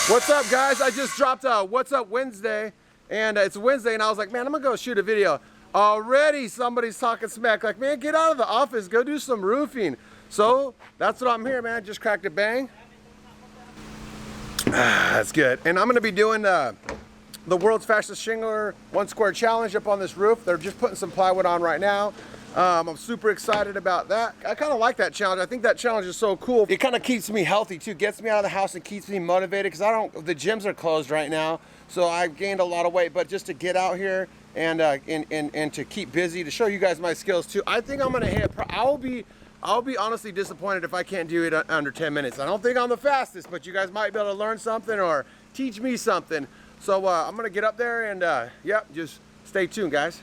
What's up, guys? I just dropped a What's Up Wednesday, and it's Wednesday, and I was like, man, I'm gonna go shoot a video. Already somebody's talking smack, like, man, get out of the office, go do some roofing. So that's what I'm here, man. Just cracked a bang. That's good. And I'm gonna be doing the World's Fastest Shingler 1 Square Challenge up on this roof. They're just putting some plywood on right now. I'm super excited about that. I kind of like that challenge. I think that challenge is so cool. It kind of keeps me healthy too, gets me out of the house and keeps me motivated because the gyms are closed right now. So I've gained a lot of weight, but just to get out here and to keep busy, to show you guys my skills too. I think I'm gonna hit, I'll be honestly disappointed if I can't do it under 10 minutes. I don't think I'm the fastest, but you guys might be able to learn something or teach me something. So I'm gonna get up there and yeah, just stay tuned, guys.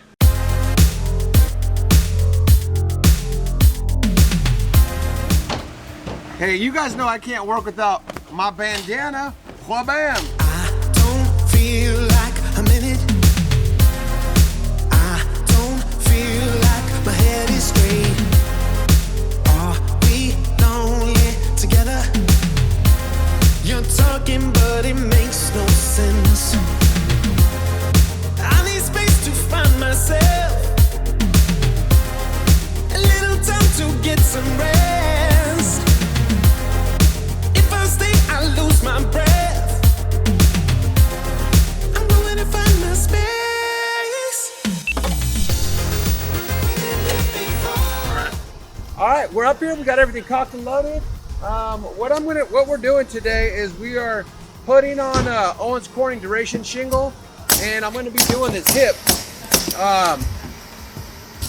Hey, you guys know I can't work without my bandana. Wha-bam! I don't feel like a minute. I don't feel like my head is straight. Are we lonely together? You're talking, but it makes no sense. I need space to find myself. A little time to get some rest. I lose my breath. I'm going to find my space. All right, we're up here. We got everything cocked and loaded. What we're doing today is we are putting on Owens Corning duration shingle, and I'm going to be doing this hip. I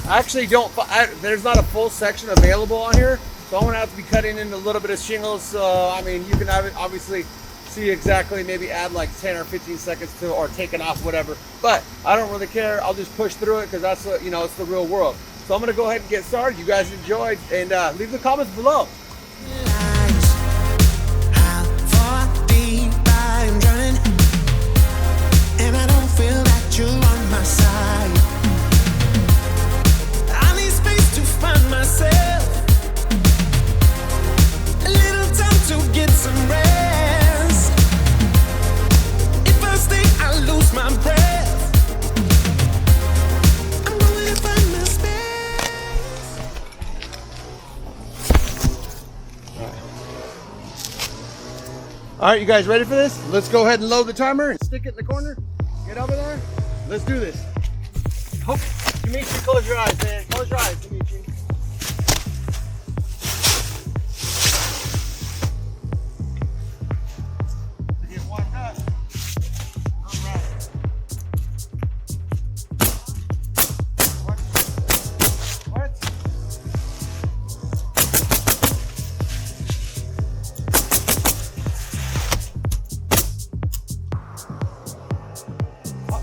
actually there's not a full section available on here. So I'm gonna have to be cutting in a little bit of shingles. So I mean, you can obviously see exactly, maybe add like 10 or 15 seconds to, or take it off, whatever. But I don't really care. I'll just push through it because that's what, you know, it's the real world. So I'm gonna go ahead and get started. You guys enjoyed, and leave the comments below. How far deep I'm drowning, and I don't feel that you're on my side. I need space to find myself. To get some rest. If I stay, I lose my breath. I'm going to find my space. All right, you guys ready for this? Let's go ahead and load the timer and stick it in the corner. Get over there. Let's do this. Hope, Dimitri, close your eyes, man. Close your eyes, Dimitri.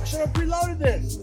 Should have preloaded this.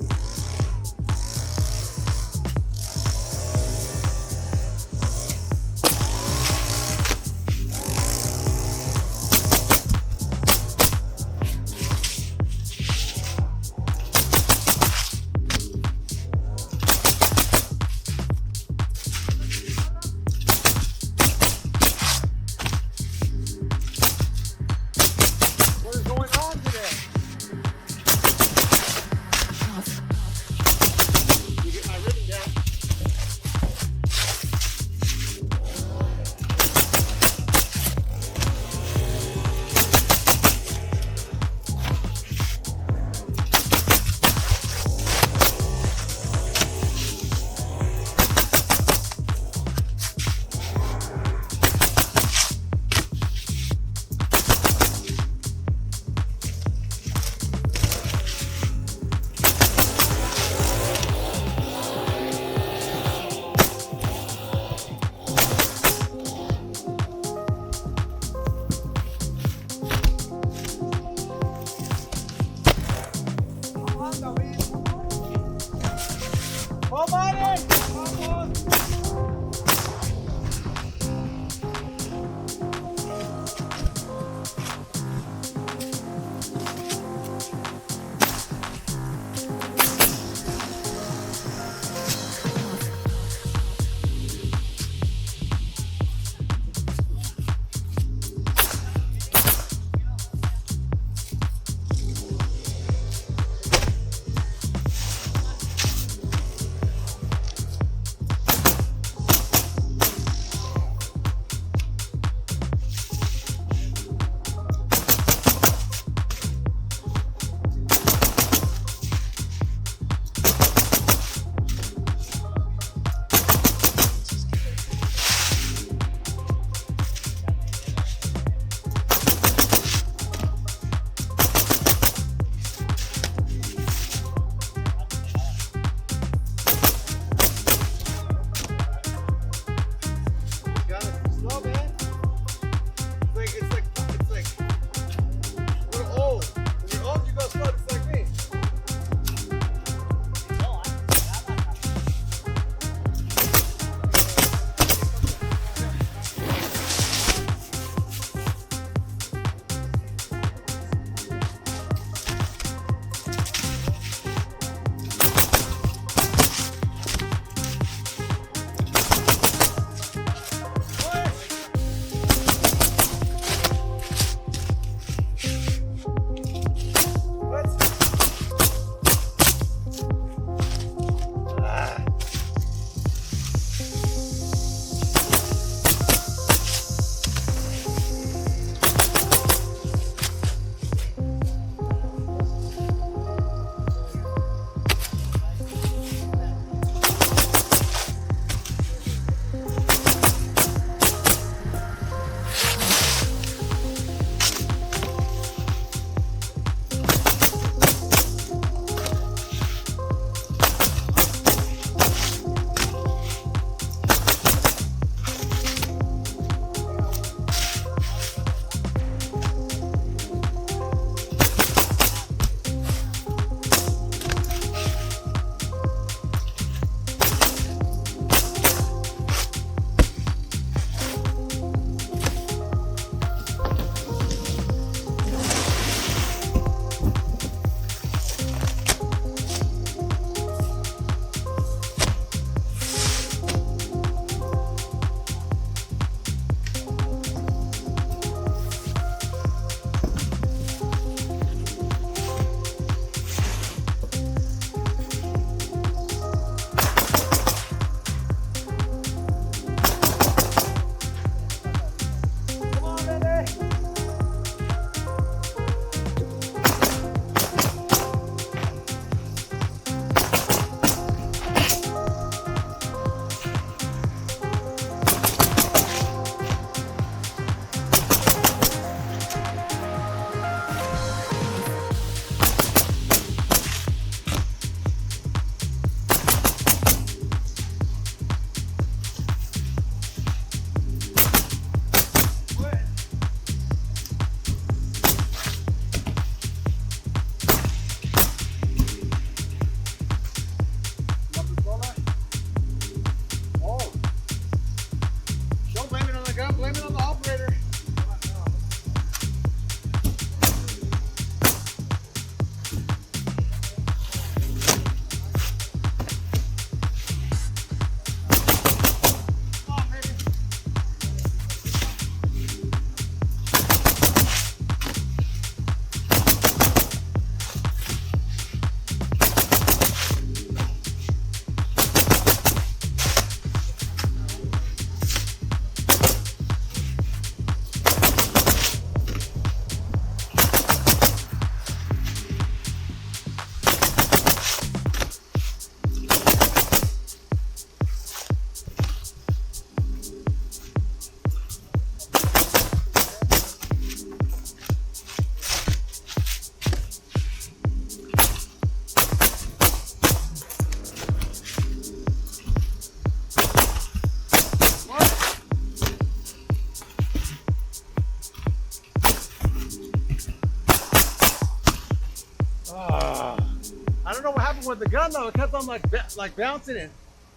know what happened with the gun though. It kept on like bouncing, and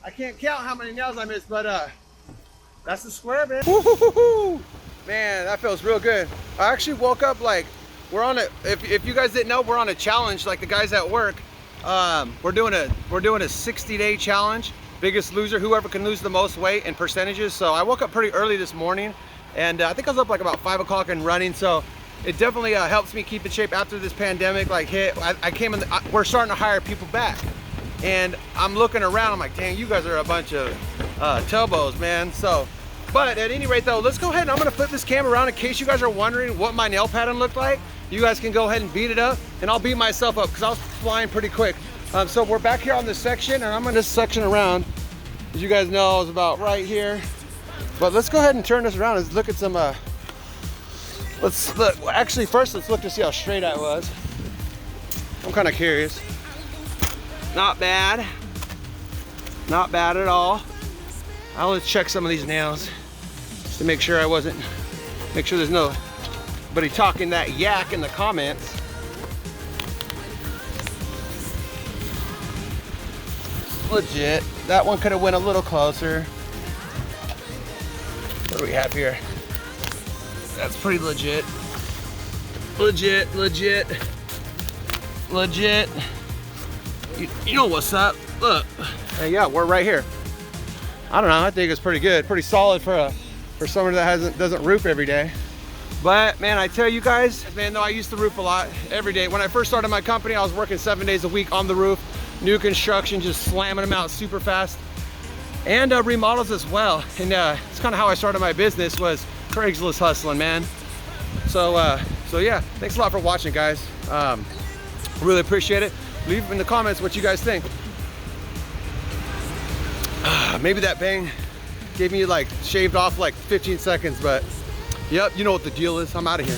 I can't count how many nails I missed, but that's the square, man. Woo-hoo-hoo-hoo. Man, that feels real good. I actually woke up like, we're on a, if you guys didn't know, we're on a challenge, like the guys at work. We're doing a 60-day challenge. Biggest loser, whoever can lose the most weight in percentages. So I woke up pretty early this morning, and I think I was up like about 5 o'clock and running. So it definitely helps me keep in shape after this pandemic like hit. I came in, we're starting to hire people back, and I'm looking around, I'm like, dang, you guys are a bunch of telbos, man. So, but at any rate though, let's go ahead and I'm gonna flip this camera around in case you guys are wondering what my nail pattern looked like. You guys can go ahead and beat it up, and I'll beat myself up because I was flying pretty quick. So we're back here on this section, and I'm in this section around. As you guys know, it's about right here. But let's go ahead and turn this around. Let's look at some, let's look. Actually, first let's look to see how straight I was. I'm kind of curious. Not bad. Not bad at all. I'll just check some of these nails to make sure make sure there's nobody talking that yak in the comments. Legit. That one could have went a little closer. What do we have here? That's pretty legit. Legit, legit, legit. You know what's up? Look. Hey, yeah, we're right here. I don't know. I think it's pretty good, pretty solid for someone that doesn't roof every day. But man, I tell you guys, man, though I used to roof a lot every day. When I first started my company, I was working 7 days a week on the roof. New construction, just slamming them out super fast, and remodels as well. And it's kind of how I started my business, was Craigslist hustling, man. So yeah, thanks a lot for watching, guys. Really appreciate it. Leave in the comments what you guys think. Maybe that bang gave me like shaved off like 15 seconds, but yep, you know what the deal is. I'm out of here.